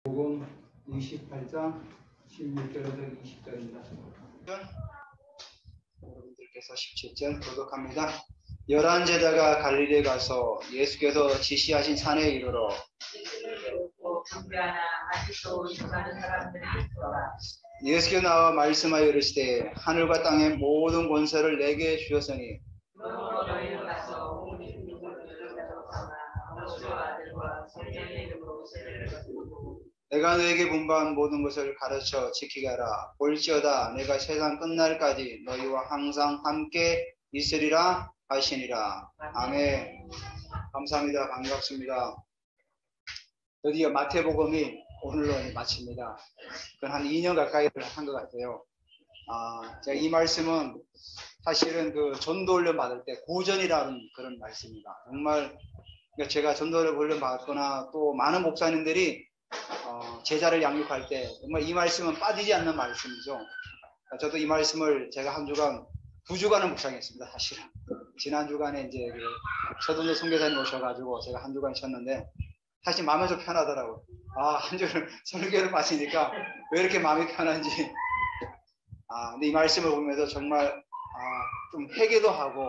복음 28장 16절에서 20절입니다. 여러분들께서 17절 교독합니다. 11제자가 갈릴리에 가서 예수께서 지시하신 산에 이르러 예수께서 나와 말씀하여 이르시되 하늘과 땅의 모든 권세를 내게 주셨으니 내가 너에게 분부한 모든 것을 가르쳐 지키게 하라. 볼지어다 내가 세상 끝날까지 너희와 항상 함께 있으리라 하시니라. 아멘. 감사합니다. 반갑습니다. 드디어 마태복음이 오늘로 마칩니다. 그건 한 2년 가까이 한 것 같아요. 제가 이 말씀은 사실은 그 전도훈련 받을 때 고전이라는 그런 말씀입니다. 정말 제가 전도훈련 받았거나 또 많은 목사님들이 제자를 양육할 때 정말 이 말씀은 빠지지 않는 말씀이죠. 저도 이 말씀을 제가 한 주간, 2주간을 묵상했습니다. 사실은 지난 주간에 이제 서동재 선교사님 오셔가지고 제가 한 주간 쉬었는데 사실 마음이 좀 편하더라고요. 한 주를 설교를 마치니까 왜 이렇게 마음이 편한지. 근데 이 말씀을 보면서 정말 좀 회개도 하고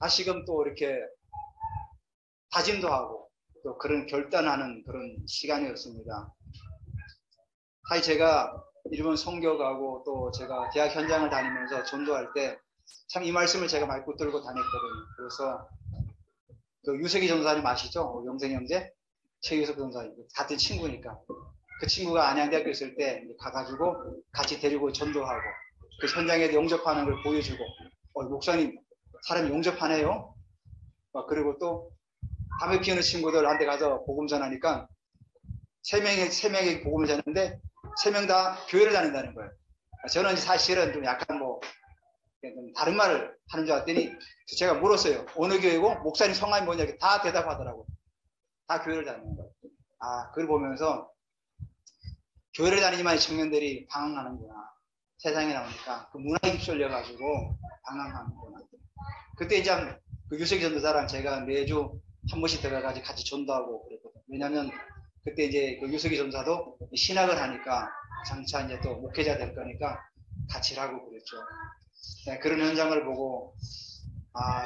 다시금 또 이렇게 다짐도 하고 또 그런 결단하는 그런 시간이었습니다. 사실 제가 일본 선교 가고 또 제가 대학 현장을 다니면서 전도할 때 참 이 말씀을 제가 많이 붙들고 다녔거든요. 그래서 그 유석이 전도사님 아시죠? 영생 형제? 최유석 전도사님. 같은 친구니까. 그 친구가 안양대학교 있을 때 가가지고 같이 데리고 전도하고 그 현장에 용접하는 걸 보여주고 목사님 사람이 용접하네요? 그리고 또 담배 피우는 친구들한테 가서 복음 전하니까 세 명이 복음을 전하는데 3명 다 교회를 다닌다는 거예요. 저는 사실은 좀 약간 다른 말을 하는 줄 알았더니 제가 물었어요. 어느 교회고 목사님 성함이 뭐냐 이렇게 다 대답하더라고요. 다 교회를 다니는 거예요. 그걸 보면서 교회를 다니지만 청년들이 방황하는구나. 세상에 나오니까 그 문화에 휩쓸려가지고 방황하는구나. 그때 이제 그 유석이 전도사랑 제가 매주 한 번씩 들어가가지고 같이 전도하고 그랬거든요. 왜냐면 그때 이제 그 유석이 전도사도 신학을 하니까 장차 이제 또 목회자 될 거니까 같이 하고 그랬죠. 네, 그런 현장을 보고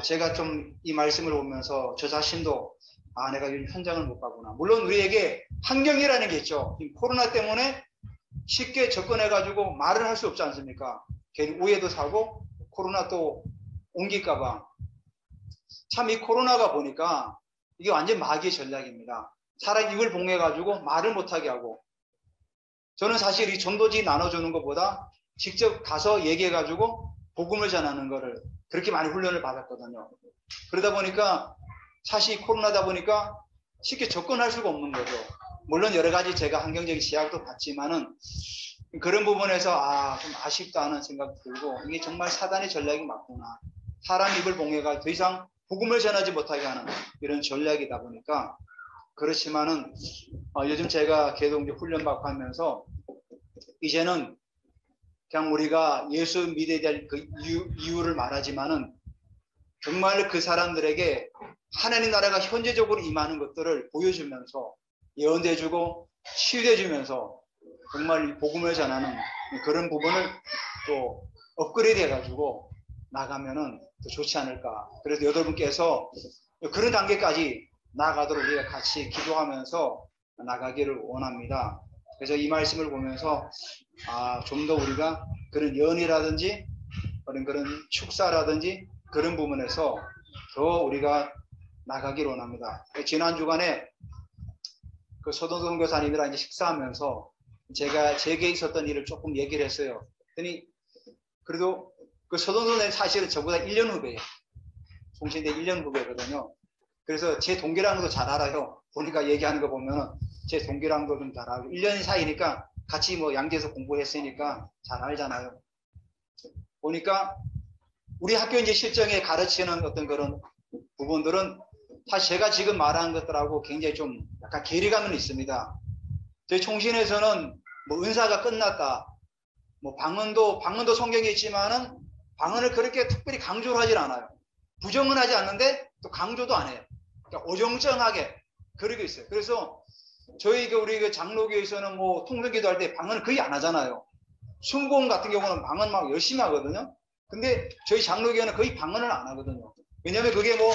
제가 좀 이 말씀을 보면서 저 자신도 내가 이 현장을 못 가구나. 물론 우리에게 환경이라는 게 있죠. 코로나 때문에 쉽게 접근해가지고 말을 할 수 없지 않습니까? 괜히 오해도 사고 코로나 또 옮길까봐. 참 이 코로나가 보니까 이게 완전 마귀의 전략입니다. 사람 입을 봉해가지고 말을 못하게 하고. 저는 사실 이 전도지 나눠주는 것보다 직접 가서 얘기해가지고 복음을 전하는 거를 그렇게 많이 훈련을 받았거든요. 그러다 보니까 사실 코로나다 보니까 쉽게 접근할 수가 없는 거죠. 물론 여러 가지 제가 환경적인 제약도 받지만은 그런 부분에서 좀 아쉽다는 생각이 들고 이게 정말 사단의 전략이 맞구나. 사람 입을 봉해가 더 이상 복음을 전하지 못하게 하는 이런 전략이다 보니까 그렇지만은 요즘 제가 계속 이제 훈련받고 하면서 이제는 그냥 우리가 예수 믿어야 될 그 이유를 말하지만은 정말 그 사람들에게 하나님 나라가 현재적으로 임하는 것들을 보여주면서 예언해주고 치유해주면서 정말 이 복음을 전하는 그런 부분을 또 업그레이드 해가지고 나가면은 더 좋지 않을까. 그래서 여러분께서 그런 단계까지 나아가도록 우리가 같이 기도하면서 나가기를 원합니다. 그래서 이 말씀을 보면서 좀 더 우리가 그런 연이라든지 그런 축사라든지 그런 부분에서 더 우리가 나가기를 원합니다. 지난 주간에 그 서동성 교사님이랑 이제 식사하면서 제가 제게 있었던 일을 조금 얘기를 했어요. 그랬더니 그래도 그 서동성님 사실은 저보다 1년 후배예요. 송신대 1년 후배거든요. 그래서 제 동기랑도 잘 알아요. 보니까 얘기하는 거 보면은 제 동기랑도 좀 잘 알고 1년 사이니까 같이 양재에서 공부했으니까 잘 알잖아요. 보니까 우리 학교 이제 실정에 가르치는 어떤 그런 부분들은 사실 제가 지금 말하는 것들하고 굉장히 좀 약간 괴리감은 있습니다. 저희 총신에서는 은사가 끝났다. 방언도 성경에 있지만은 방언을 그렇게 특별히 강조를 하질 않아요. 부정은 하지 않는데 또 강조도 안 해요. 그러니까 어정쩡하게 그러고 있어요. 그래서 저희 우리 그 장로교에서는 뭐 통성기도 할 때 방언을 거의 안 하잖아요. 순공 같은 경우는 방언 막 열심히 하거든요. 근데 저희 장로교회는 거의 방언을 안 하거든요. 왜냐하면 그게 뭐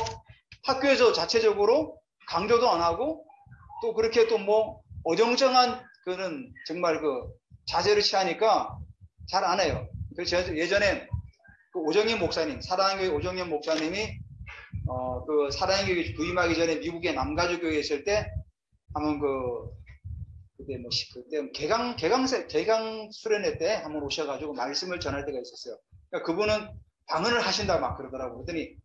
학교에서 자체적으로 강조도 안 하고 또 그렇게 또 뭐 어정쩡한 그런 정말 그 자세를 취하니까 잘 안 해요. 그래서 예전에 그 오정현 목사님, 사랑교회 오정현 목사님이 그 사랑교회 부임하기 전에 미국의 남가주교회에 있을 때 한번 그때 뭐 그때 개강 수련회 때 한번 오셔가지고 말씀을 전할 때가 있었어요. 그러니까 그분은 방언을 하신다 막 그러더라고. 그랬더니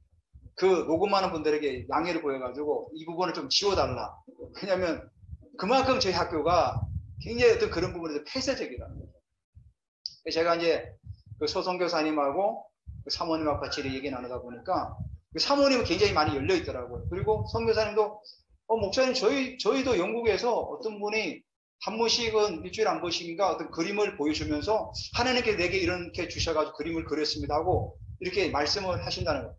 그 녹음하는 분들에게 양해를 보여가지고 이 부분을 좀 지워달라. 왜냐하면 그만큼 저희 학교가 굉장히 어떤 그런 부분에서 폐쇄적이라는 거죠. 제가 이제 그 소송교사님하고 그 사모님하고 같이 얘기 나누다 보니까 그 사모님은 굉장히 많이 열려 있더라고요. 그리고 선교사님도 목사님 저희도 영국에서 어떤 분이 한 번씩은 일주일에 한 번씩인가 어떤 그림을 보여주면서 하나님께 내게 이렇게 주셔가지고 그림을 그렸습니다 하고 이렇게 말씀을 하신다는 거예요.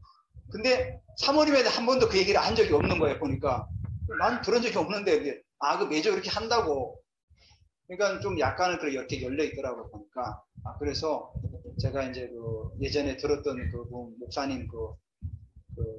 근데 사모님에 한 번도 그 얘기를 한 적이 없는 거예요. 보니까 난 그런 적이 없는데 그 매주 그렇게 한다고. 그러니까 좀 약간은 이렇게 열려 있더라고요. 보니까 그래서 제가 이제 그 예전에 들었던 그 목사님 그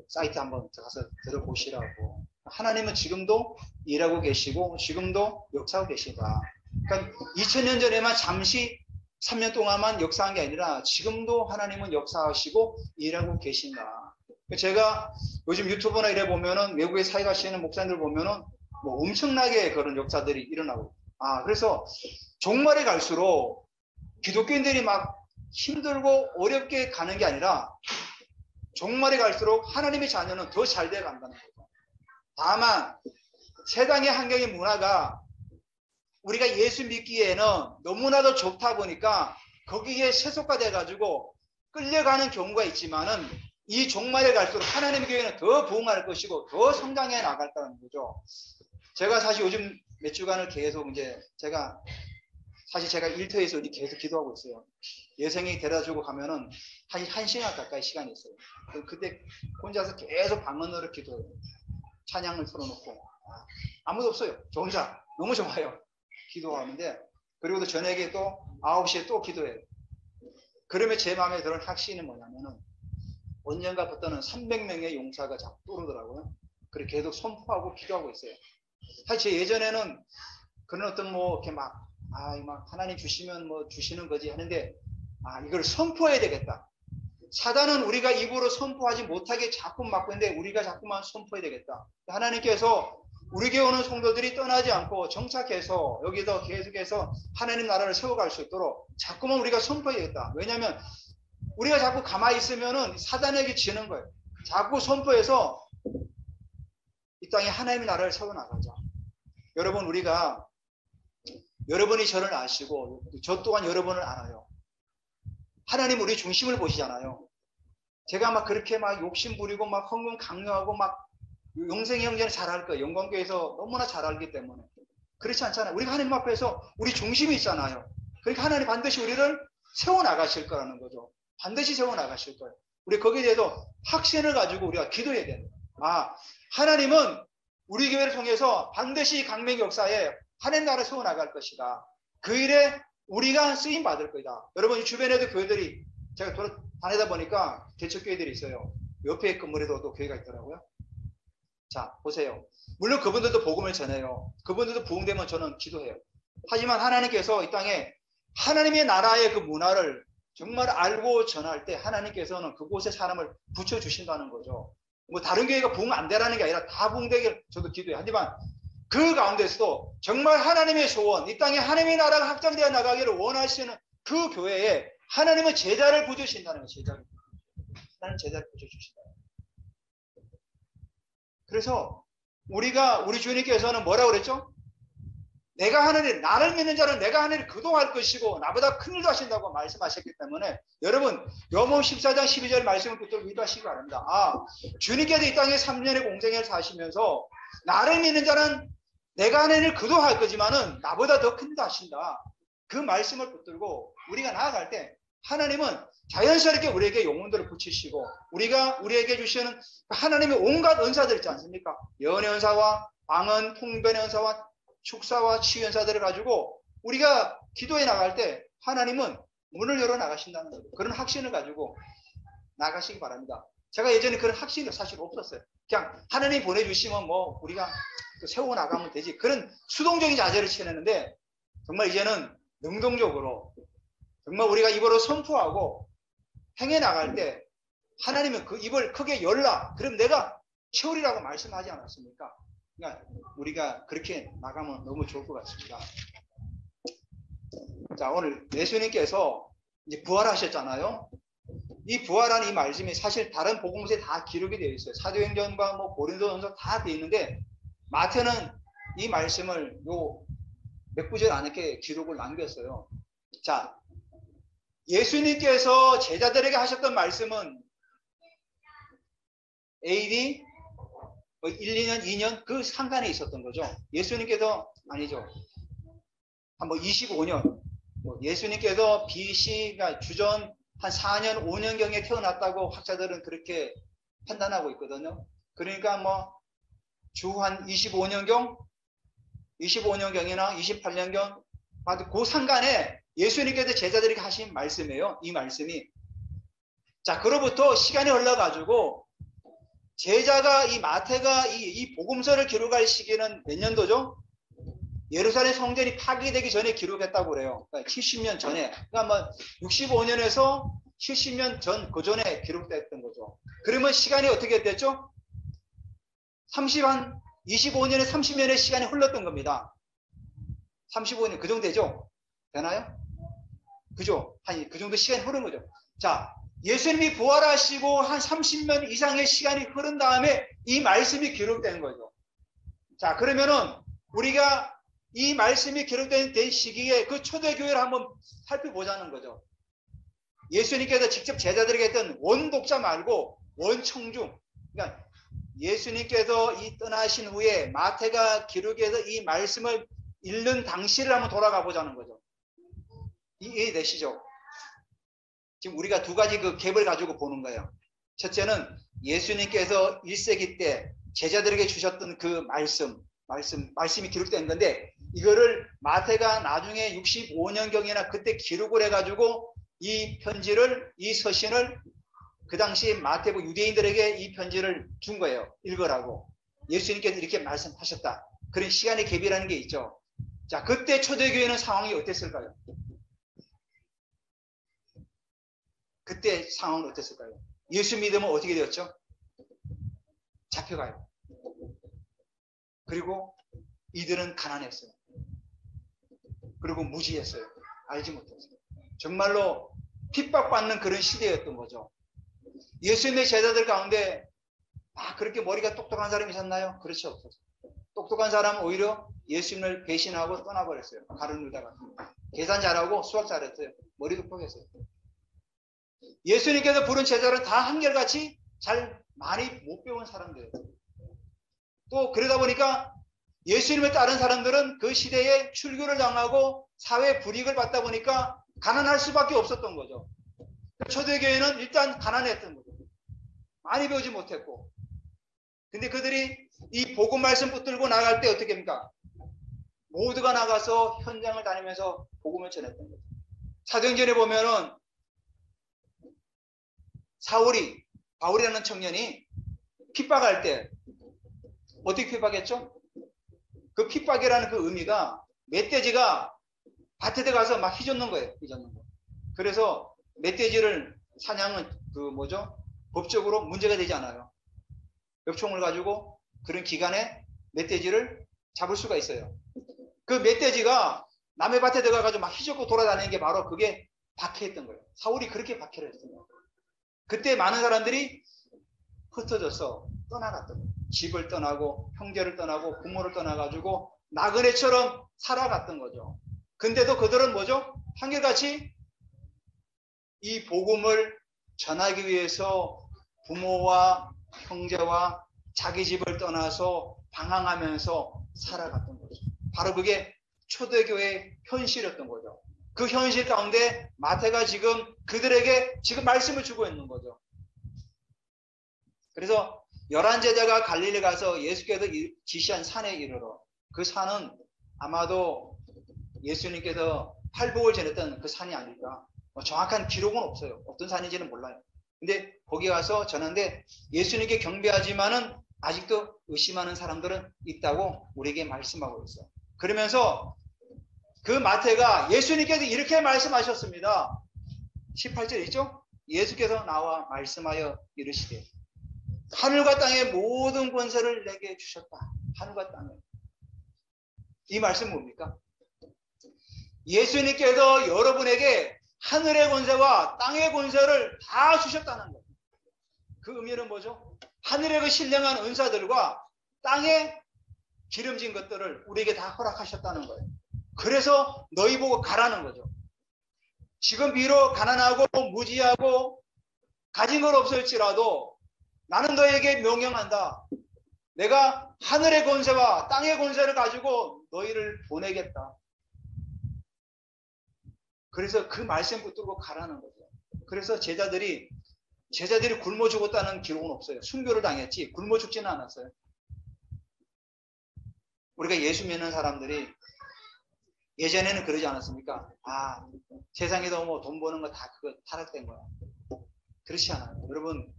사이트 한번 가서 들어보시라고. 하나님은 지금도 일하고 계시고 지금도 역사하고 계시다. 그러니까 2000년 전에만 잠시 3년 동안만 역사한 게 아니라 지금도 하나님은 역사하시고 일하고 계신다. 제가 요즘 유튜브나 이래 보면은 외국에 사회 가시는 목사님들 보면은 뭐 엄청나게 그런 역사들이 일어나고. 그래서 종말에 갈수록 기독교인들이 막 힘들고 어렵게 가는 게 아니라 종말에 갈수록 하나님의 자녀는 더 잘 돼 간다는 거죠. 다만 세상의 환경의 문화가 우리가 예수 믿기에는 너무나도 좋다 보니까 거기에 세속화돼 가지고 끌려가는 경우가 있지만은 이 종말에 갈수록 하나님의 교회는 더 부흥할 것이고 더 성장해 나갈다는 거죠. 제가 사실 요즘 몇 주간을 계속 이제 제가 일터에서 계속 기도하고 있어요. 여생이 데려다주고 가면은 한 1시간 가까이 시간이 있어요. 그때 혼자서 계속 방언으로 기도해요. 찬양을 틀어놓고. 아무도 없어요. 저 혼자. 너무 좋아요. 기도하는데, 그리고 또 저녁에 또 9시에 또 기도해요. 그러면 제 마음에 드는 확신이 뭐냐면은, 언젠가부터는 300명의 용사가 자꾸 떠오르더라고요. 그렇게 계속 선포하고 기도하고 있어요. 사실 제 예전에는 그런 어떤 이렇게 막 하나님 주시면 주시는 거지 하는데, 이걸 선포해야 되겠다. 사단은 우리가 입으로 선포하지 못하게 자꾸 막고 있는데 우리가 자꾸만 선포해야 되겠다. 하나님께서 우리 교회 오는 성도들이 떠나지 않고 정착해서 여기서 계속해서 하나님 나라를 세워갈 수 있도록 자꾸만 우리가 선포해야겠다. 왜냐하면 우리가 자꾸 가만히 있으면은 사단에게 지는 거예요. 자꾸 선포해서 이 땅에 하나님의 나라를 세워나가자. 여러분, 여러분이 저를 아시고 저 또한 여러분을 알아요. 하나님 우리 중심을 보시잖아요. 제가 그렇게 욕심 부리고 헌금 강요하고 영생의 형제는 잘할 거예요. 영광교회에서 너무나 잘 알기 때문에. 그렇지 않잖아요. 우리가 하나님 앞에서 우리 중심이 있잖아요. 그러니까 하나님 반드시 우리를 세워나가실 거라는 거죠. 반드시 세워나가실 거예요. 우리 거기에 대해서 확신을 가지고 우리가 기도해야 됩니다. 하나님은 우리 교회를 통해서 반드시 강명 역사에 하나님 나라를 세워나갈 것이다. 그 일에 우리가 쓰임 받을 거다. 여러분, 주변에도 교회들이 제가 다니다 보니까 개척교회들이 있어요. 옆에 건물에도 또 교회가 있더라고요. 자, 보세요. 물론 그분들도 복음을 전해요. 그분들도 부흥되면 저는 기도해요. 하지만 하나님께서 이 땅에 하나님의 나라의 그 문화를 정말 알고 전할 때 하나님께서는 그곳에 사람을 붙여주신다는 거죠. 다른 교회가 부흥 안 되라는 게 아니라 다 부흥되길 저도 기도해요. 하지만 그 가운데서도 정말 하나님의 소원, 이 땅에 하나님의 나라가 확장되어 나가기를 원하시는 그 교회에 하나님은 제자를 부어주신다는 거예요. 하나님 제자를 부어주신다. 그래서 우리 주님께서는 뭐라고 그랬죠? 나를 믿는 자는 내가 하는 일을 그동할 것이고 나보다 큰 일도 하신다고 말씀하셨기 때문에 여러분, 요한복음 14장 12절 말씀을 붙들고 기도하시기 바랍니다. 주님께서 이 땅에 3년의 공생애를 사시면서 나를 믿는 자는 내가 하는 일을 그동할 거지만은 나보다 더 큰 일도 하신다. 그 말씀을 붙들고 우리가 나아갈 때 하나님은 자연스럽게 우리에게 영혼들을 붙이시고 우리에게 주시는 하나님의 온갖 은사들 있지 않습니까? 예언의 은사와 방언, 통변의 은사와 축사와 치유연사들을 가지고 우리가 기도에 나갈 때 하나님은 문을 열어 나가신다는 거죠. 그런 확신을 가지고 나가시기 바랍니다. 제가 예전에 그런 확신이 사실 없었어요. 그냥 하나님 보내주시면 뭐 우리가 세우고 나가면 되지. 그런 수동적인 자세를 취했는데 정말 이제는 능동적으로 정말 우리가 입으로 선포하고 행해 나갈 때 하나님은 그 입을 크게 열라. 그럼 내가 채우리라고 말씀하지 않았습니까? 그러니까 우리가 그렇게 나가면 너무 좋을 것 같습니다. 자, 오늘 예수님께서 이제 부활하셨잖아요. 이 부활한 이 말씀이 사실 다른 복음서에 다 기록이 되어 있어요. 사도행전과 뭐 고린도전서 다 되어 있는데 마태는 이 말씀을 요 몇 구절 안에 기록을 남겼어요. 자, 예수님께서 제자들에게 하셨던 말씀은 AD 1, 2년, 2년 그 상간에 있었던 거죠. 예수님께서 아니죠. 한 25년. 예수님께서 BC가 주전 한 4년, 5년경에 태어났다고 학자들은 그렇게 판단하고 있거든요. 그러니까 주 한 25년경이나 28년경 그 상간에 예수님께서 제자들에게 하신 말씀이에요. 이 말씀이. 자, 그로부터 시간이 흘러가지고 제자가 이 마태가 이 복음서를 기록할 시기는 몇 년도죠? 예루살렘 성전이 파괴되기 전에 기록했다고 그래요. 그러니까 70년 전에. 그러니까 65년에서 70년 전, 그 전에 기록됐던 거죠. 그러면 시간이 어떻게 됐죠? 25년에 30년의 시간이 흘렀던 겁니다. 35년, 그 정도 되죠? 되나요? 그죠? 그 정도 시간이 흐른 거죠. 자, 예수님이 부활하시고 한 30년 이상의 시간이 흐른 다음에 이 말씀이 기록된 거죠. 자, 그러면은 우리가 이 말씀이 기록된 시기에 그 초대교회를 한번 살펴보자는 거죠. 예수님께서 직접 제자들에게 했던 원독자 말고 원청중. 그러니까 예수님께서 이 떠나신 후에 마태가 기록해서 이 말씀을 읽는 당시를 한번 돌아가 보자는 거죠. 이해되시죠? 지금 우리가 두 가지 그 갭을 가지고 보는 거예요. 첫째는 예수님께서 1세기 때 제자들에게 주셨던 그 말씀이 기록된 건데 이거를 마태가 나중에 65년경이나 그때 기록을 해가지고 이 편지를, 이 서신을 그 당시 마태복 유대인들에게 이 편지를 준 거예요. 읽으라고. 예수님께서 이렇게 말씀하셨다. 그런 시간의 갭이라는 게 있죠. 자, 그때 초대교회는 상황이 어땠을까요? 그때 상황은 어땠을까요? 예수 믿으면 어떻게 되었죠? 잡혀가요. 그리고 이들은 가난했어요. 그리고 무지했어요. 알지 못했어요. 정말로 핍박받는 그런 시대였던 거죠. 예수님의 제자들 가운데 그렇게 머리가 똑똑한 사람이 있었나요? 그렇지 없었어요. 똑똑한 사람은 오히려 예수님을 배신하고 떠나버렸어요. 가룟 유다 같은 거. 계산 잘하고 수학 잘했어요. 머리도 똑똑했어요. 예수님께서 부른 제자들은 다 한결같이 많이 못 배운 사람들이에요. 또 그러다 보니까 예수님을 따른 사람들은 그 시대에 출교를 당하고 사회 불이익을 받다 보니까 가난할 수밖에 없었던 거죠. 초대교회는 일단 가난했던 거죠. 많이 배우지 못했고. 근데 그들이 이 복음 말씀 붙들고 나갈 때 어떻게 합니까? 모두가 나가서 현장을 다니면서 복음을 전했던 거죠. 사도행전에 보면은 바울이라는 청년이 핍박할 때 어떻게 핍박했죠? 그 핍박이라는 그 의미가 멧돼지가 밭에 들어가서 막 휘젓는 거예요. 휘젓는 거. 그래서 멧돼지를 사냥은 법적으로 문제가 되지 않아요. 엽총을 가지고 그런 기간에 멧돼지를 잡을 수가 있어요. 그 멧돼지가 남의 밭에 들어가가지고 막 휘젓고 돌아다니는 게 바로 그게 박해했던 거예요. 사울이 그렇게 박해를 했어요. 그때 많은 사람들이 흩어져서 떠나갔던 거예요. 집을 떠나고 형제를 떠나고 부모를 떠나가지고 나그네처럼 살아갔던 거죠. 근데도 그들은 한결같이 이 복음을 전하기 위해서 부모와 형제와 자기 집을 떠나서 방황하면서 살아갔던 거죠. 바로 그게 초대교회의 현실이었던 거죠. 그 현실 가운데 마태가 지금 그들에게 지금 말씀을 주고 있는 거죠. 그래서 11 제자가 갈릴리 가서 예수께서 지시한 산에 이르러 그 산은 아마도 예수님께서 팔복을 전했던 그 산이 아닐까. 정확한 기록은 없어요. 어떤 산인지는 몰라요. 근데 거기 가서 전하는데 예수님께 경배하지만은 아직도 의심하는 사람들은 있다고 우리에게 말씀하고 있어요. 그러면서 그 마태가 예수님께서 이렇게 말씀하셨습니다. 18절 있죠? 예수께서 나와 말씀하여 이르시되 하늘과 땅의 모든 권세를 내게 주셨다. 하늘과 땅에. 이 말씀은 뭡니까? 예수님께서 여러분에게 하늘의 권세와 땅의 권세를 다 주셨다는 거예요. 그 의미는 뭐죠? 하늘의 그 신령한 은사들과 땅에 기름진 것들을 우리에게 다 허락하셨다는 거예요. 그래서 너희 보고 가라는 거죠. 지금 비록 가난하고 무지하고 가진 건 없을지라도 나는 너에게 명령한다. 내가 하늘의 권세와 땅의 권세를 가지고 너희를 보내겠다. 그래서 그 말씀 붙들고 가라는 거죠. 그래서 제자들이 굶어 죽었다는 기록은 없어요. 순교를 당했지 굶어 죽지는 않았어요. 우리가 예수 믿는 사람들이 예전에는 그러지 않았습니까? 세상에도 뭐 돈 버는 거 다 그거 타락된 거야. 그렇지 않아요. 여러분,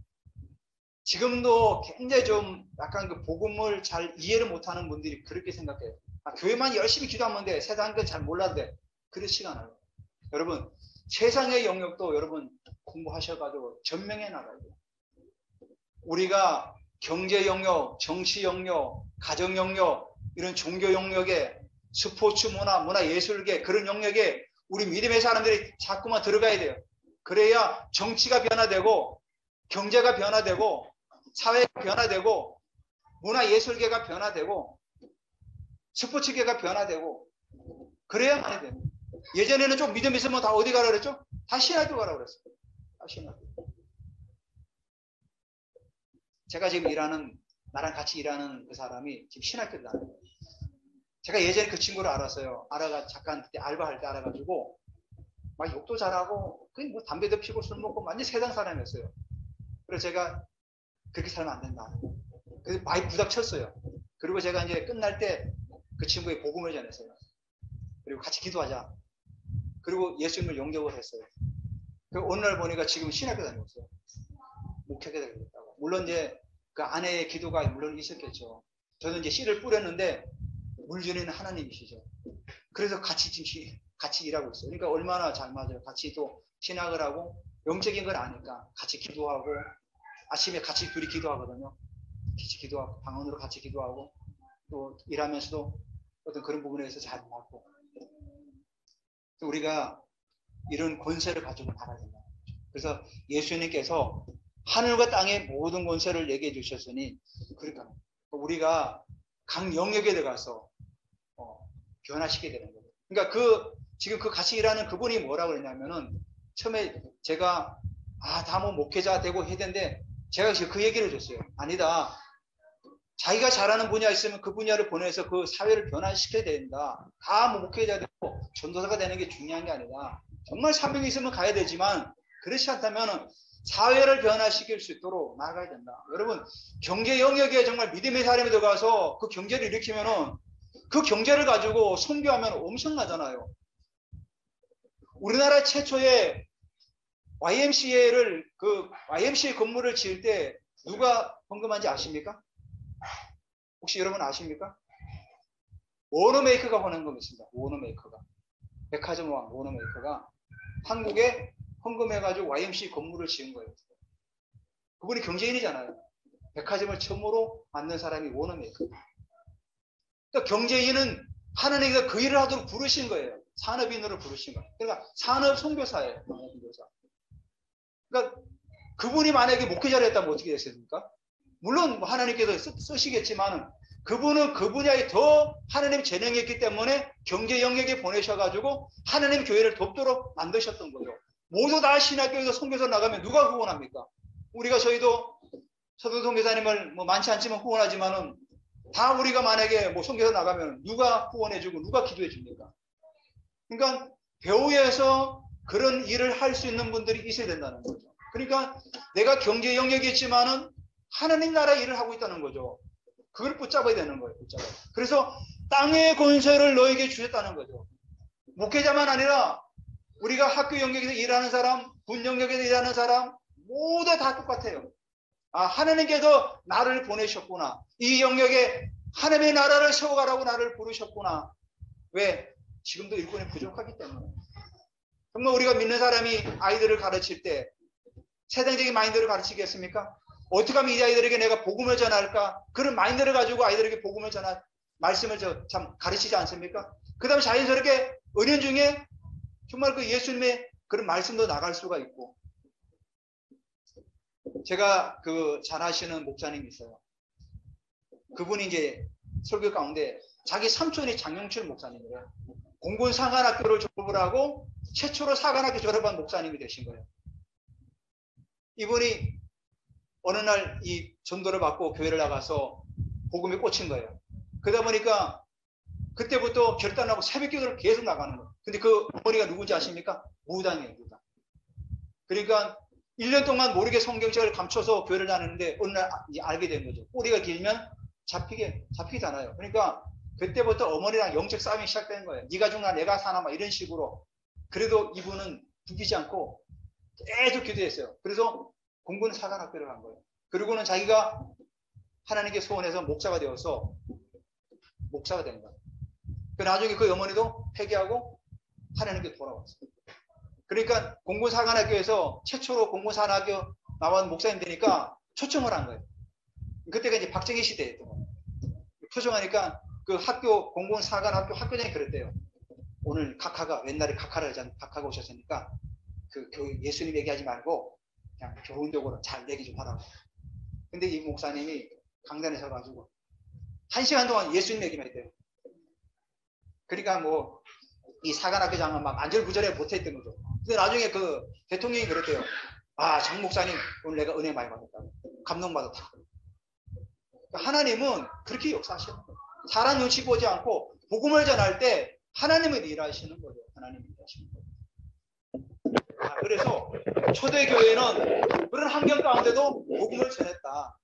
지금도 굉장히 좀 약간 그 복음을 잘 이해를 못하는 분들이 그렇게 생각해요. 교회만 열심히 기도하면 돼. 세상 건 잘 몰라도 돼. 그렇지가 않아요. 여러분, 세상의 영역도 여러분 공부하셔가지고 전명해 나가야 돼요. 우리가 경제 영역, 정치 영역, 가정 영역, 이런 종교 영역에 스포츠 문화 예술계 그런 영역에 우리 믿음의 사람들이 자꾸만 들어가야 돼요. 그래야 정치가 변화되고 경제가 변화되고 사회가 변화되고 문화 예술계가 변화되고 스포츠계가 변화되고 그래야만 해요. 예전에는 좀 믿음 있으면 다 어디 가라 그랬죠? 다 신학교 가라 그랬어요. 다 신학교. 제가 지금 나랑 같이 일하는 그 사람이 지금 신학교를 다녀요. 제가 예전에 그 친구를 알았어요. 잠깐 그때 알바할 때 알아가지고 막 욕도 잘하고 그냥 뭐 담배도 피고 술 먹고 완전 세상 사람이었어요. 그래서 제가 그렇게 살면 안 된다. 그래서 많이 부닥쳤어요. 그리고 제가 이제 끝날 때 그 친구의 복음을 전했어요. 그리고 같이 기도하자. 그리고 예수님을 영접을 했어요. 그리고 어느 날 보니까 지금 신학교 다니고 있어요. 목회가 되겠다고. 물론 이제 그 아내의 기도가 물론 있었겠죠. 저는 이제 씨를 뿌렸는데 물주는 하나님이시죠. 그래서 같이 지금 같이 일하고 있어요. 그러니까 얼마나 잘 맞아요. 같이 또 신학을 하고 영적인 걸 아니까 같이 기도하고 아침에 같이 둘이 기도하거든요. 같이 기도하고 방언으로 같이 기도하고 또 일하면서도 어떤 그런 부분에서 잘 맞고 우리가 이런 권세를 가지고 나가야 된다. 그래서 예수님께서 하늘과 땅의 모든 권세를 내게 주셨으니 그러니까 우리가 각 영역에 들어가서 변화시키게 되는 거예요. 그러니까 지금 같이 일하는 그분이 뭐라고 그랬냐면은 처음에 제가 다 뭐 목회자 되고 해야 되는데 제가 지금 그 얘기를 줬어요. 아니다. 자기가 잘하는 분야 있으면 그 분야를 보내서 그 사회를 변화시켜야 된다. 다 뭐 목회자 되고 전도사가 되는 게 중요한 게 아니다. 정말 사명이 있으면 가야 되지만 그렇지 않다면 사회를 변화시킬 수 있도록 나아가야 된다. 여러분 경제 영역에 정말 믿음의 사람이 들어가서 그 경제를 일으키면은 그 경제를 가지고 선교하면 엄청나잖아요. 우리나라 최초의 YMCA 건물을 지을 때 누가 헌금한지 아십니까? 혹시 여러분 아십니까? 워너메이커가 헌금했습니다. 워너메이커가. 백화점 왕 워너메이커가 한국에 헌금해가지고 YMCA 건물을 지은 거예요. 그분이 경제인이잖아요. 백화점을 처음으로 만든 사람이 워너메이커. 그러니까 경제인은 하나님께서 그 일을 하도록 부르신 거예요. 산업인으로 부르신 거예요. 그러니까 산업 선교사예요. 선교사. 그러니까 그분이 만약에 목회자를 했다면 어떻게 됐습니까? 물론 하나님께서 쓰시겠지만 그분은 그 분야에 더 하나님 재능이 있기 때문에 경제 영역에 보내셔가지고 하나님 교회를 돕도록 만드셨던 거죠. 모두 다 신학교에서 선교사 나가면 누가 후원합니까? 저희도 서동 선교사님을 뭐 많지 않지만 후원하지만은 다 우리가 만약에 뭐 선교사 나가면 누가 후원해주고 누가 기도해줍니까? 그러니까 배후에서 그런 일을 할 수 있는 분들이 있어야 된다는 거죠. 그러니까 내가 경제 영역이 있지만은 하나님 나라 일을 하고 있다는 거죠. 그걸 붙잡아야 되는 거예요. 붙잡아야. 그래서 땅의 권세를 너에게 주셨다는 거죠. 목회자만 아니라 우리가 학교 영역에서 일하는 사람, 군 영역에서 일하는 사람 모두 다 똑같아요. 아, 하나님께서 나를 보내셨구나. 이 영역에 하나님의 나라를 세워가라고 나를 부르셨구나. 왜? 지금도 일꾼이 부족하기 때문에. 정말 우리가 믿는 사람이 아이들을 가르칠 때 세상적인 마인드를 가르치겠습니까? 어떻게 하면 이 아이들에게 내가 복음을 전할까? 그런 마인드를 가지고 아이들에게 복음을 전할 말씀을 참 가르치지 않습니까? 그 다음에 자연스럽게 은연중에 정말 그 예수님의 그런 말씀도 나갈 수가 있고. 제가 그 잘 아시는 목사님이 있어요. 그분이 이제 설교 가운데 자기 삼촌이 장영철 목사님이래요. 공군 사관학교를 졸업을 하고 최초로 사관학교 졸업한 목사님이 되신 거예요. 이분이 어느 날 이 전도를 받고 교회를 나가서 복음에 꽂힌 거예요. 그러다 보니까 그때부터 결단하고 새벽기도를 계속 나가는 거예요. 근데 그 어머니가 누군지 아십니까? 무당이에요, 무당. 그러니까 1년 동안 모르게 성경책을 감춰서 교회를 다녔는데 어느 날 알게 된 거죠. 꼬리가 길면 잡히잖아요. 그러니까 그때부터 어머니랑 영적 싸움이 시작된 거예요. 네가 죽나 내가 사나 막 이런 식으로. 그래도 이분은 죽이지 않고 계속 기도했어요. 그래서 공군 사관학교를 간 거예요. 그리고는 자기가 하나님께 소원해서 목사가 되어서 목사가 된 거예요. 나중에 그 어머니도 회개하고 하나님께 돌아왔어요. 그러니까 공군 사관학교에서 최초로 공군 사관학교 나온 목사님 되니까 초청을 한 거예요. 그때가 이제 박정희 시대였던 거예요. 초청하니까 그 학교 공군 사관학교 학교장이 그랬대요. 오늘 각하가 옛날에 각하를 하잖아요. 각하가 오셨으니까 그 예수님 얘기하지 말고 그냥 교훈적으로 잘 얘기 좀 하라고. 근데 이 목사님이 강단에 서가지고 1시간 동안 예수님 얘기만 했대요. 그러니까 뭐 이 사관학교장은 막 안절부절해 못했던 거죠. 근데 나중에 그 대통령이 그랬대요. 아, 장 목사님 오늘 내가 은혜 많이 받았다고. 감동받았다. 그러니까 하나님은 그렇게 역사하시는 거예요. 사람 눈치 보지 않고 복음을 전할 때 하나님을 일하시는 거죠. 하나님이 일하시는 거죠. 그래서 초대교회는 그런 환경 가운데도 복음을 전했다.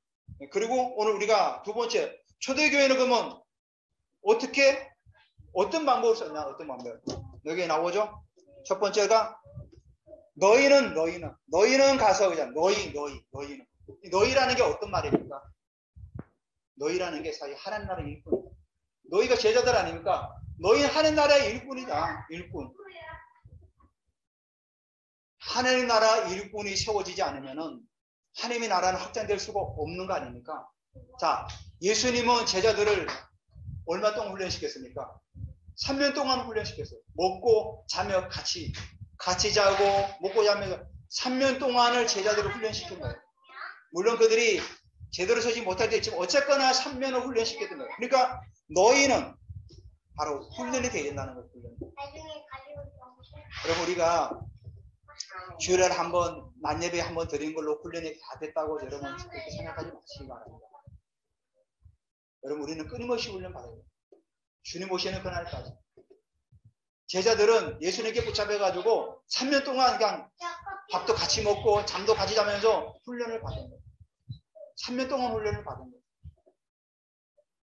그리고 오늘 우리가 두 번째, 초대교회는 그러면 어떤 방법을 썼냐? 어떤 방법? 여기에 나오죠? 첫 번째가 너희는 가서 그냥 너희는. 너희라는 게 어떤 말입니까? 너희라는 게 사실 하나님 나라의 일꾼. 너희가 제자들 아닙니까? 너희는 하나님 나라의 일꾼이다. 일꾼. 하나님 나라 일꾼이 세워지지 않으면은 하나님의 나라는 확장될 수가 없는 거 아닙니까? 자, 예수님은 제자들을 얼마 동안 훈련시켰습니까? 3년 동안 훈련시켰어요. 먹고 자며 같이 자고 먹고 자면서 3년 동안을 제자들을 훈련시킨 거예요. 물론 그들이 제대로 서지 못할 때 있지만 어쨌거나 3년을 훈련시켰던 거예요. 그러니까 너희는 바로 훈련이 되어야 된다는 거예요. 훈련. 그럼 우리가 주일에 한번 만예배 한번 드린 걸로 훈련이 다 됐다고 여러분 그렇게 생각하지 마시기 바랍니다. 여러분 우리는 끊임없이 훈련 받아야 돼요. 주님 오시는 그날까지. 제자들은 예수님께 붙잡혀가지고 3년 동안 그냥 밥도 같이 먹고 잠도 같이 자면서 훈련을 받은 거예요. 3년 동안 훈련을 받은 거예요.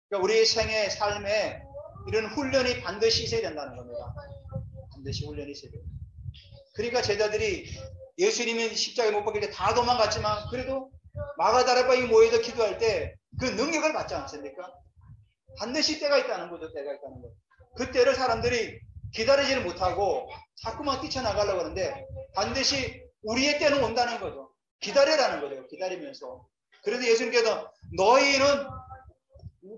그러니까 우리 생애 삶에 이런 훈련이 반드시 있어야 된다는 겁니다. 반드시 훈련이 있어야 돼요. 그러니까 제자들이 예수님이 십자가에 못 박힐 때 다 도망갔지만 그래도 마가다라바에 모여서 기도할 때 그 능력을 받지 않습니까? 반드시 때가 있다는 거죠. 때가 있다는 거. 그 때를 사람들이 기다리지를 못하고 자꾸만 뛰쳐나가려고 하는데 반드시 우리의 때는 온다는 거죠. 기다리라는 거죠. 기다리면서. 그래서 예수님께서 너희는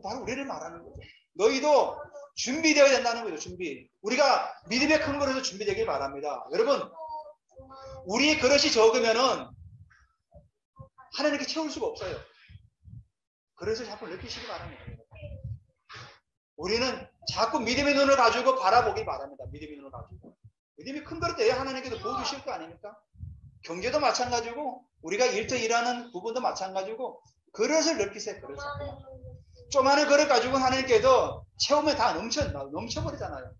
바로 우리를 말하는 거죠. 너희도 준비되어야 된다는 거죠. 준비. 우리가 믿음의 큰 그릇에서 준비되길 바랍니다. 여러분 우리의 그릇이 적으면은 하나님께 채울 수가 없어요. 그래서 자꾸 느끼시기 바랍니다. 우리는 자꾸 믿음의 눈을 가지고 바라보길 바랍니다. 믿음의 눈을 가지고. 믿음이 큰 그릇 때에 하나님께서 보여주실 거 아닙니까? 경제도 마찬가지고 우리가 일하는 부분도 마찬가지고 그릇을 넓히세요. 그릇을. 조그마한 그릇 가지고 하나님께서 채우면 다 넘쳐버리잖아요.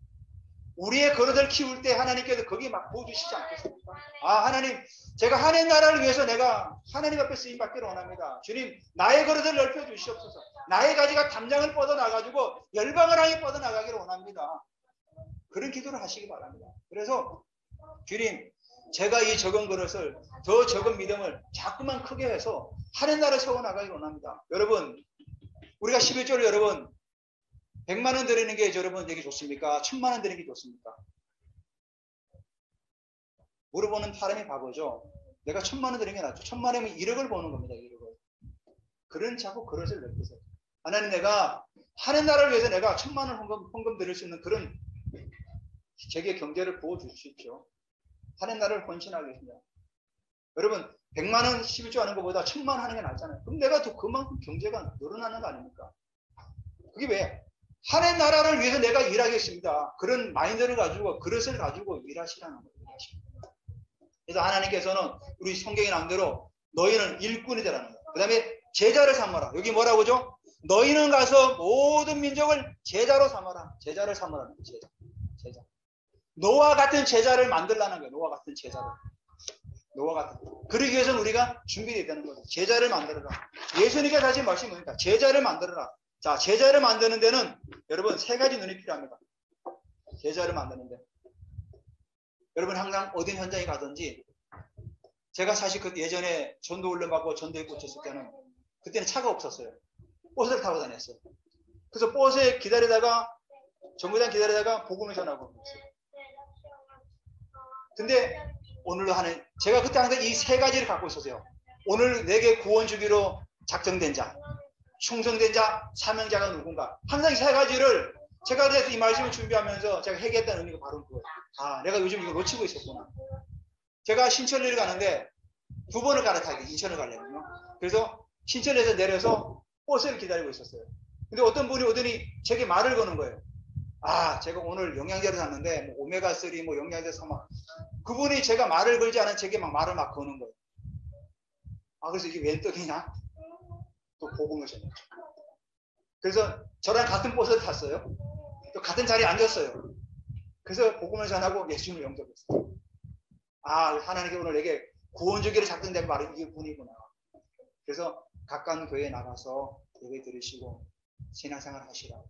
우리의 그릇을 키울 때 하나님께서 거기에 막 부어주시지 않겠습니까? 아, 하나님, 제가 하나님 나라를 위해서 내가 하나님 앞에 쓰임받기를 원합니다. 주님, 나의 그릇을 넓혀 주시옵소서. 나의 가지가 담장을 뻗어나가지고 열방을 향해 뻗어나가기를 원합니다. 그런 기도를 하시기 바랍니다. 그래서 주님, 제가 이 적은 그릇을, 더 적은 믿음을 자꾸만 크게 해서 하나님 나라를 세워나가기를 원합니다. 여러분, 우리가 11조를 여러분 100만 원 드리는 게 여러분에게 좋습니까? 1000만 원 드리는 게 좋습니까? 물어보는 사람이 바보죠. 내가 1000만 원 드리는 게 낫죠. 1000만 원이면 1억을 버는 겁니다. 1억을. 그런 자꾸 그릇을 넓히세요. 하나님, 내가 하나님 나라를 위해서 내가 1000만 원 헌금 드릴 수 있는 그런 제게 경제를 부어주십시오. 하나님 나라를 헌신하겠습니다. 여러분, 100만 원 11조 하는 것보다 1000만 원 하는 게 낫잖아요. 그럼 내가 또 그만큼 경제가 늘어나는 거 아닙니까? 그게 왜? 하나님 나라를 위해서 내가 일하겠습니다. 그런 마인드를 가지고, 그릇을 가지고 일하시라는 거예요. 그래서 하나님께서는 우리 성경에 나온 대로 너희는 일꾼이 되라는 거예요. 그 다음에 제자를 삼아라. 여기 뭐라고 하죠? 너희는 가서 모든 민족을 제자로 삼아라. 제자를 삼으라는 거예요. 제자. 노아 같은 제자를 만들라는 거예요. 노아 같은 제자를. 노아 같은. 그러기 위해서는 우리가 준비되어야 되는 거예요. 제자를 만들어라. 예수님께서 하신 말씀이 뭡니까? 제자를 만들어라. 자, 제자를 만드는 데는 여러분 3가지 눈이 필요합니다. 제자를 만드는 데. 여러분 항상 어딘 현장에 가든지, 제가 사실 그 예전에 전도 훈련 받고 전도에 꽂혔을 때는 그때는 차가 없었어요. 버스를 타고 다녔어요. 그래서 버스에 기다리다가, 정거장 기다리다가 복음을 전하고 있어요. 근데 오늘도 하는, 제가 그때 항상 이 3가지를 갖고 있었어요. 오늘 내게 구원 주기로 작정된 자, 충성된 자, 사명자가 누군가. 항상 이 3가지를 제가 그래서 이 말씀을 준비하면서 제가 회개했다는 의미가 바로 그거예요. 아, 내가 요즘 이거 놓치고 있었구나. 제가 신천리를 가는데 2번을 갈아타기, 인천을 가려면요. 그래서 신천리에서 내려서 버스를 기다리고 있었어요. 근데 어떤 분이 오더니 제게 말을 거는 거예요. 아, 제가 오늘 영양제를 샀는데 뭐 오메가3 뭐 영양제 사마. 그분이 제가 말을 걸지 않은 제게 막 말을 막 거는 거예요. 아, 그래서 이게 웬 떡이냐? 또 복음을 전했죠. 그래서 저랑 같은 버스를 탔어요. 또 같은 자리에 앉았어요. 그래서 복음을 전하고 예수님을 영접했어요. 아, 하나님께 오늘 내게 구원 주기를 작정된 말은 이게 분이구나. 그래서 가까운 교회에 나가서 예배 드리시고 신앙생활 하시라.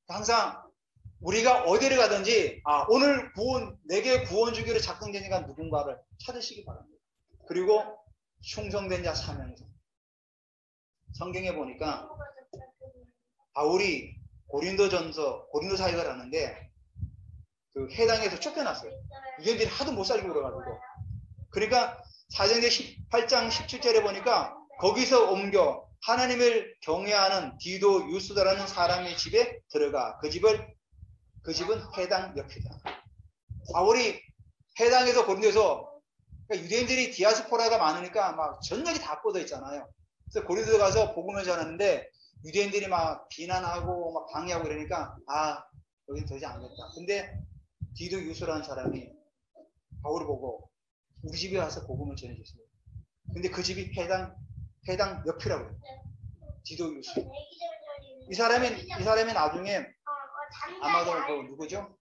항상 우리가 어디를 가든지, 아, 오늘 내게 구원 주기를 작정된 이가 누군가를 찾으시기 바랍니다. 그리고 충성된 자, 사명자. 성경에 보니까 바울이 고린도 사역을 하는데 그 해당에서 쫓겨났어요. 유대인들이 하도 못 살고 그래가지고. 그러니까 사도행전 18장 17절에 보니까 거기서 옮겨 하나님을 경외하는 디도 유스도라는 사람의 집에 들어가 그 집은 해당 옆이다. 바울이 해당에서 고린도에서, 그러니까 유대인들이 디아스포라가 많으니까 막 전역이 다 뻗어 있잖아요. 그래서 고린도 가서 복음을 전하는데 유대인들이 막 비난하고 막 방해하고 그러니까, 아, 여긴 더 이상 안 됐다. 근데 디도 유스라는 사람이 바울을 보고 우리 집에 와서 복음을 전해줬어요. 근데 그 집이 해당 옆이라고 해요. 디도 유스. 이 사람이 나중에 아마도 그 누구죠?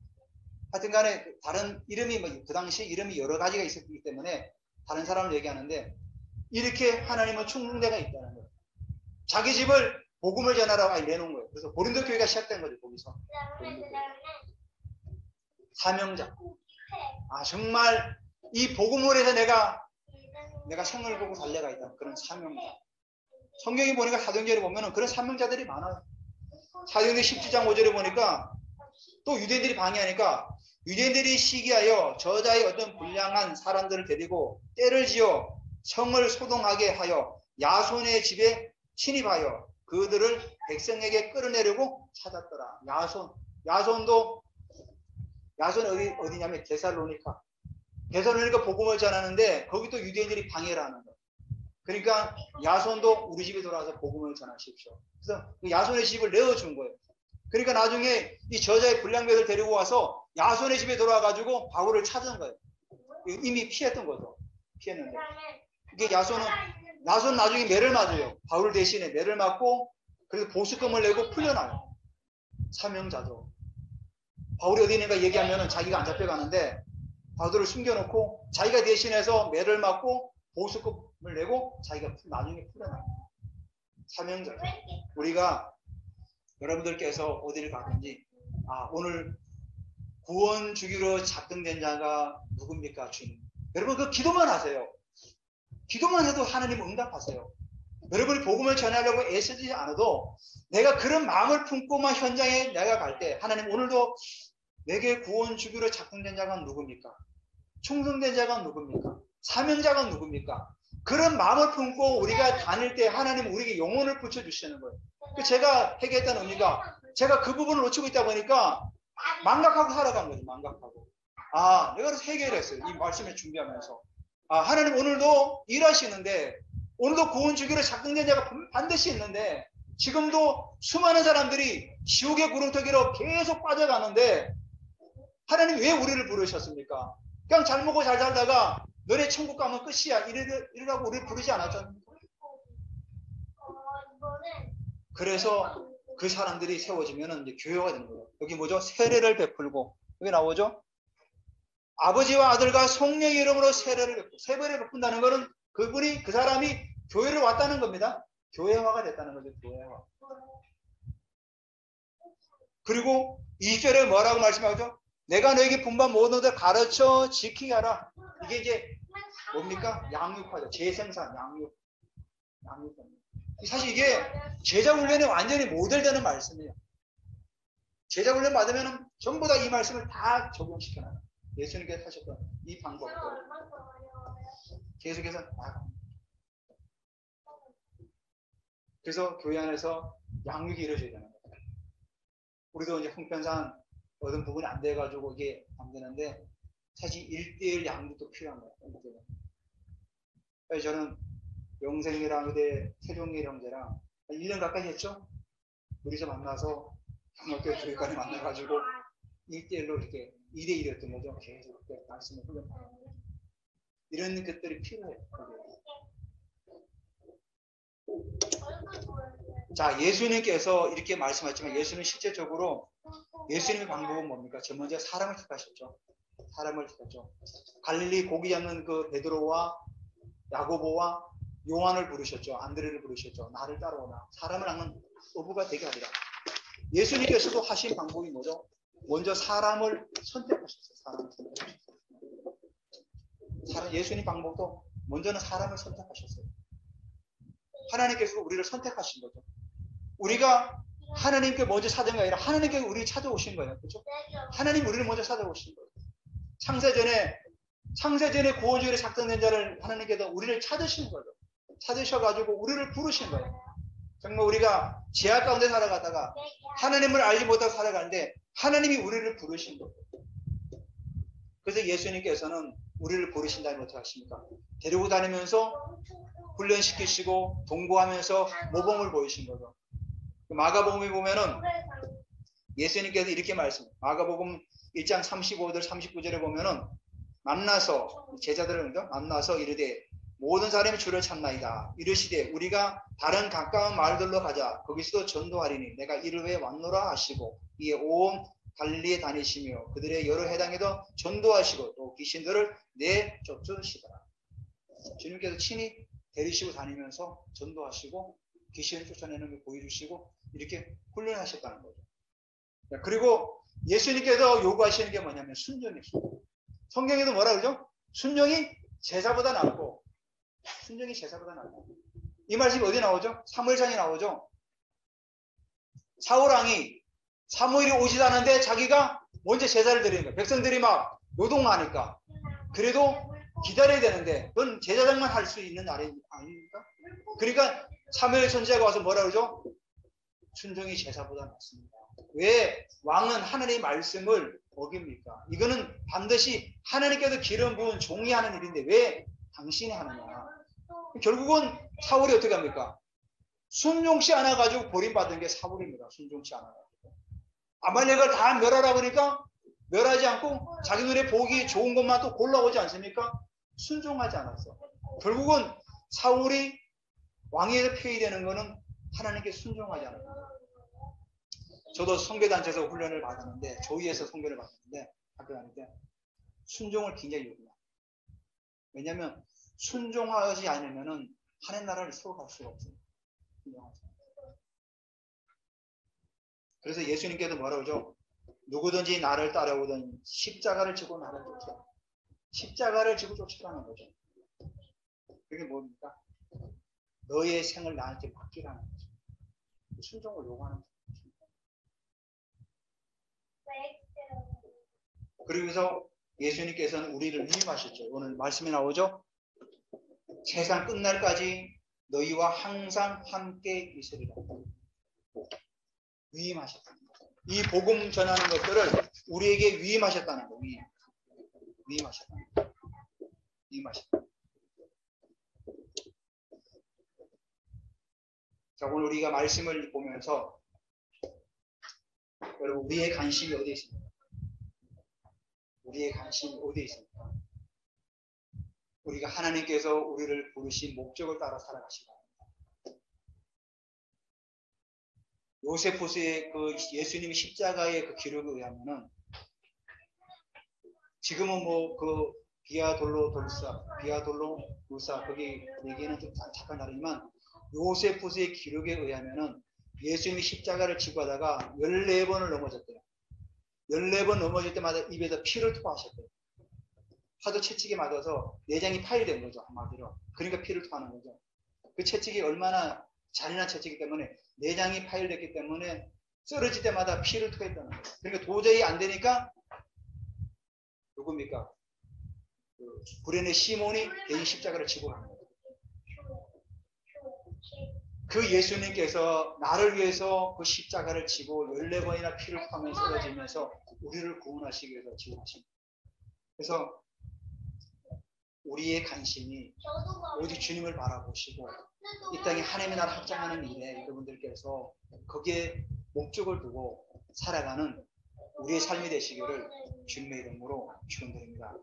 하여튼 간에 다른 이름이 그 당시 이름이 여러 가지가 있었기 때문에 다른 사람을 얘기하는데, 이렇게 하나님은 충성대가 있다는 거예요. 자기 집을 복음을 전하라고 내놓은 거예요. 그래서 고린도 교회가 시작된 거죠. 거기서 사명자. 아, 정말 이 복음을 해서 내가 생을 보고 달려가 있다. 그런 사명자. 성경에 보니까 사도행전에 보면은 그런 사명자들이 많아요. 사도행전 17장 5절에 보니까 또 유대인들이 방해하니까 유대인들이 시기하여 저자의 어떤 불량한 사람들을 데리고 때를 지어 성을 소동하게 하여 야손의 집에 침입하여 그들을 백성에게 끌어내려고 찾았더라. 야손 어디냐면 데살로니카 복음을 전하는데 거기 또 유대인들이 방해를 하는 거예요. 그러니까 야손도 우리 집에 돌아와서 복음을 전하십시오. 그래서 그 야손의 집을 내어준 거예요. 그러니까 나중에 이 저자의 불량배들 데리고 와서 야손의 집에 돌아와가지고 바울을 찾은 거예요. 이미 피했던 거죠. 피했는데. 이게 야손 나중에 매를 맞아요. 바울 대신에 매를 맞고 그래서 보수금을 내고 풀려나요. 사명자죠. 바울이 어디 있는가 얘기하면은 자기가 안 잡혀가는데 바울을 숨겨놓고 자기가 대신해서 매를 맞고 보수금을 내고 자기가 나중에 풀어나요. 사명자. 우리가 여러분들께서 어디를 가든지 오늘 구원 주기로 작정된 자가 누굽니까? 주님. 여러분 그 기도만 하세요. 기도만 해도 하나님 응답하세요. 여러분이 복음을 전하려고 애쓰지 않아도 내가 그런 마음을 품고만 현장에 내가 갈 때 하나님 오늘도 내게 구원 주기로 작정된 자가 누굽니까? 충성된 자가 누굽니까? 사명자가 누굽니까? 그런 마음을 품고 우리가 다닐 때 하나님 우리에게 영혼을 붙여주시는 거예요. 제가 회개했다는 의미가 제가 그 부분을 놓치고 있다 보니까 망각하고 살아간 거죠. 망각하고. 내가 그래서 회개를 했어요. 이 말씀을 준비하면서. 하나님 오늘도 일하시는데 오늘도 구원 주기로 작정된 자가 반드시 있는데 지금도 수많은 사람들이 지옥의 구렁텅이로 계속 빠져가는데 하나님 왜 우리를 부르셨습니까? 그냥 잘 먹고 잘 살다가 너네 천국 가면 끝이야 이러라고 우리를 부르지 않았잖아요. 그래서 그 사람들이 세워지면 이제 교회가 되는 거예요. 여기 뭐죠? 세례를 베풀고 여기 나오죠? 아버지와 아들과 성령의 이름으로 세례를 베풀고 세례를 베푼다는 것은 그 사람이 교회를 왔다는 겁니다. 교회화가 됐다는 거죠. 교회화. 그리고 2절에 뭐라고 말씀하죠? 내가 너에게 분반 모든 것을 가르쳐 지키게 하라. 이게 이제 뭡니까? 양육하죠. 재생산, 양육. 사실 이게 제자 훈련에 완전히 모델되는 말씀이에요. 제자 훈련 받으면 전부 다 이 말씀을 다 적용시켜놔요. 예수님께서 하셨던 이 방법대로 계속해서 나갑니다. 그래서 교회 안에서 양육이 이루어져야 되는 거예요. 우리도 이제 형편상 어떤 부분이 안 돼가지고 이게 안 되는데 사실 1대1 양육도 필요한 거예요. 그래서 저는 영생이랑 태종일 형제랑 1년 가까이 했죠. 둘이서 만나서 중학교 교육관에 만나가지고 1대1로 이렇게 2대1이었던 거죠. 계속 그렇게 말씀을 훈련하고 이런 것들이 필요해요. 자, 예수님께서 이렇게 말씀하셨지만 예수는 실제적으로 예수님의 방법은 뭡니까? 저 먼저 사람을 택하셨죠. 사람을 택했죠. 갈릴리 고기 잡는 그 베드로와 야고보와 요한을 부르셨죠. 안드레를 부르셨죠. 나를 따라오라. 사람을 낳는 어부가 되게 하리라. 예수님께서도 하신 방법이 뭐죠? 먼저 사람을 선택하셨어요. 사람을 선택하셨어요. 예수님 방법도 먼저는 사람을 선택하셨어요. 하나님께서 우리를 선택하신 거죠. 우리가 하나님께 먼저 찾은 게 아니라 하나님께 우리를 찾아오신 거예요. 그렇죠? 하나님 우리를 먼저 찾아오신 거예요. 창세전에 구원주의로 작정된 자를 하나님께서 우리를 찾으신 거죠. 찾으셔가지고 우리를 부르신 거예요. 정말 우리가 죄악 가운데 살아가다가 하나님을 알지 못하고 살아가는데 하나님이 우리를 부르신 거예요. 그래서 예수님께서는 우리를 부르신다면 어떻게 하십니까? 데리고 다니면서 훈련시키시고 동거하면서 모범을 보이신 거죠. 마가복음에 보면은 예수님께서 이렇게 말씀해요. 마가복음 1장 35절 39절에 보면은 제자들을 만나서 이르되 모든 사람이 주를 찾나이다. 이르시되 우리가 다른 가까운 마을들로 가자. 거기서도 전도하리니 내가 이르되 왔노라 하시고 이에 온 갈릴리에 다니시며 그들의 여러 해당에도 전도하시고 또 귀신들을 내쫓으시더라. 주님께서 친히 데리시고 다니면서 전도하시고 귀신을 쫓아내는 걸 보여주시고 이렇게 훈련하셨다는 거죠. 그리고 예수님께서 요구하시는 게 뭐냐면 순종이었어요. 성경에도 뭐라 그러죠? 순종이 제사보다 낫고 이 말씀이 어디 나오죠? 사무엘상에 나오죠. 사울왕이 사무엘이 오지 않는데 자기가 먼저 제사를 드리는 거예요. 백성들이 막 노동하니까 그래도 기다려야 되는데 그건 제사장만 할 수 있는 날이 아닙니까? 그러니까 사무엘 선지자가 와서 뭐라 그러죠? 순종이 제사보다 낫습니다. 왜 왕은 하나님의 말씀을 어깁니까? 이거는 반드시 하나님께서 기름 부은 종이 하는 일인데 왜 당신이 하느냐? 결국은 사울이 어떻게 합니까? 순종치 않아가지고 버림받은 게 사울입니다. 순종치 않아가지고. 아말렉을 다 멸하라 보니까 멸하지 않고 자기 눈에 보기 좋은 것만 또 골라오지 않습니까? 순종하지 않았어. 결국은 사울이 왕위에서 폐위되는 것은 하나님께 순종하지 않았습니다. 저도 선교단체에서 훈련을 받았는데, 조위에서 선교를 받았는데, 학교 다닐 때 순종을 굉장히 요구해요. 왜냐하면 순종하지 않으면은 하나님 나라를 서로 갈 수가 없어요. 그래서 예수님께서 뭐라고 하죠? 누구든지 나를 따라오든 십자가를 지고 나를 쫓아. 십자가를 지고 쫓으라는 거죠. 그게 뭡니까? 너의 생을 나한테 맡기라는 거죠. 순종을 요구하는 거죠. 그러면서 예수님께서는 우리를 위임하셨죠. 오늘 말씀에 나오죠? 세상 끝날까지 너희와 항상 함께 있으리라. 위임하셨다는 거예요. 이 복음 전하는 것들을 우리에게 위임하셨다는 거예요. 위임하셨다는 거예요. 위임하셨다. 자, 오늘 우리가 말씀을 보면서 여러분, 우리의 관심이 어디에 있습니까? 우리의 관심이 어디에 있습니까? 우리가 하나님께서 우리를 부르신 목적을 따라 살아가시기 바랍니다. 요세푸스의 그 예수님의 십자가의 그 기록에 의하면은 지금은 뭐 그 비아돌로 루사 거기 얘기는 좀 잠깐 다르지만 요세푸스의 기록에 의하면은 예수님이 십자가를 지고 하다가 14번을 넘어졌대요. 14번 넘어질 때마다 입에서 피를 토하셨대요. 하도 채찍에 맞아서 내장이 파열된 거죠, 한마디로. 그러니까 피를 토하는 거죠. 그 채찍이 얼마나 잔인한 채찍이기 때문에 내장이 파열됐기 때문에 쓰러질 때마다 피를 토했다는 거예요. 그러니까 도저히 안 되니까 누굽니까? 그 구레네 시몬이 개인 십자가를 지고 가는 거예요. 그 예수님께서 나를 위해서 그 십자가를 지고 14번이나 피를 토하며 쓰러지면서 우리를 구원하시기 위해서 지고 가십니다. 그래서 우리의 관심이 오직 주님을 바라보시고 이 땅에 하나님의 나라 확장하는 일에 여러분들께서 거기에 목적을 두고 살아가는 우리의 삶이 되시기를 주님의 이름으로 축원드립니다.